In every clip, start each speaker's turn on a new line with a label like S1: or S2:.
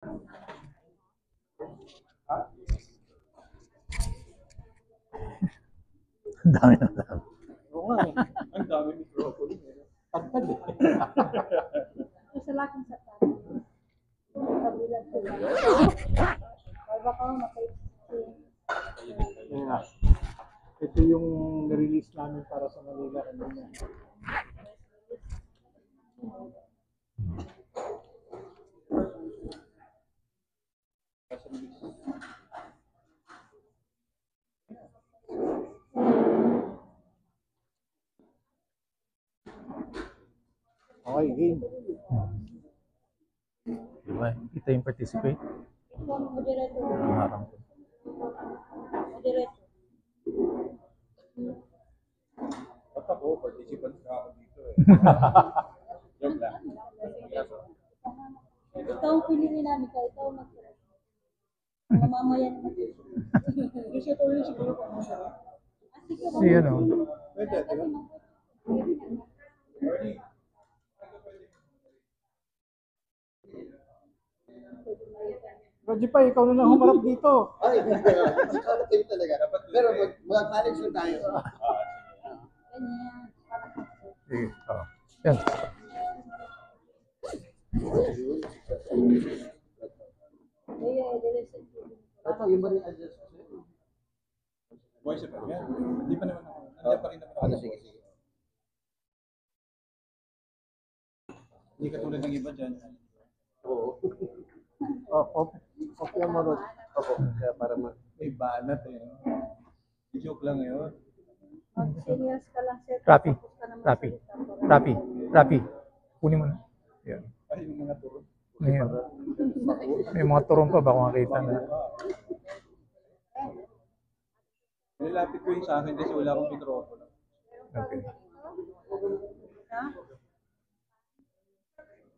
S1: Ang dami na dami.
S2: Oo nga eh. Ang dami microphone eh. Pagpad eh.
S3: Isa lang sa tabi. Kabilang ko lang. Baka
S2: Yeah. Ito yung release namin para sa Manila kanina. Okay, game.
S1: Diba? Ito yung participate.
S3: moderator.
S1: Harang ko.
S3: Moderator.
S2: Ba't ako, participant ka ako dito eh. Joke lang.
S3: Ikaw ang pinili namin ka. Ikaw ang mag-try. Mamamaya naman.
S2: Kasi ito rin siguro kung ano siya.
S1: Si ano?
S2: Pwede, di ba? Roger pa, ikaw na lang humarap dito.
S4: Ay, kayo talaga. Pero mag-manage lang tayo.
S3: Ganyan.
S1: Sige. Oh. Yan.
S4: Ito, yung ba rin address?
S2: Voice effect yan. Hindi pa naman ako. Nandiyan pa rin naman ako.
S4: Ano, sige, sige.
S2: Hindi ka tulad ng iba dyan.
S4: Oo.
S2: Okay mo rin.
S4: Opo, kaya para
S2: May banat eh. Joke lang yun.
S3: Mag-seniors ka lang, sir.
S1: Rapi.
S3: Tapos ka naman
S1: Rapi.
S3: salita.
S1: Rapi. Rapi. Kunin mo na. Yan.
S2: Ay, yung mga turo.
S1: Ayan. May mga turong pa ba kung makita na?
S2: Nilapit ko yung sa akin kasi wala akong mikropono.
S1: Okay.
S3: Ha?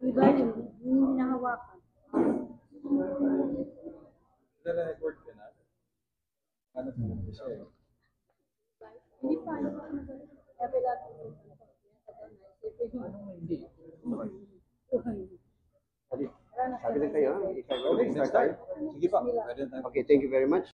S3: Iba yun. Yung hinahawakan.
S2: Na-record ka na. Ano po siya eh.
S3: Hindi pa. Sabi lang.
S2: Hindi.
S4: sabi lang kayo, ha?
S2: Okay, next time. Sige pa. Pwede tayo.
S4: Okay, thank you very much.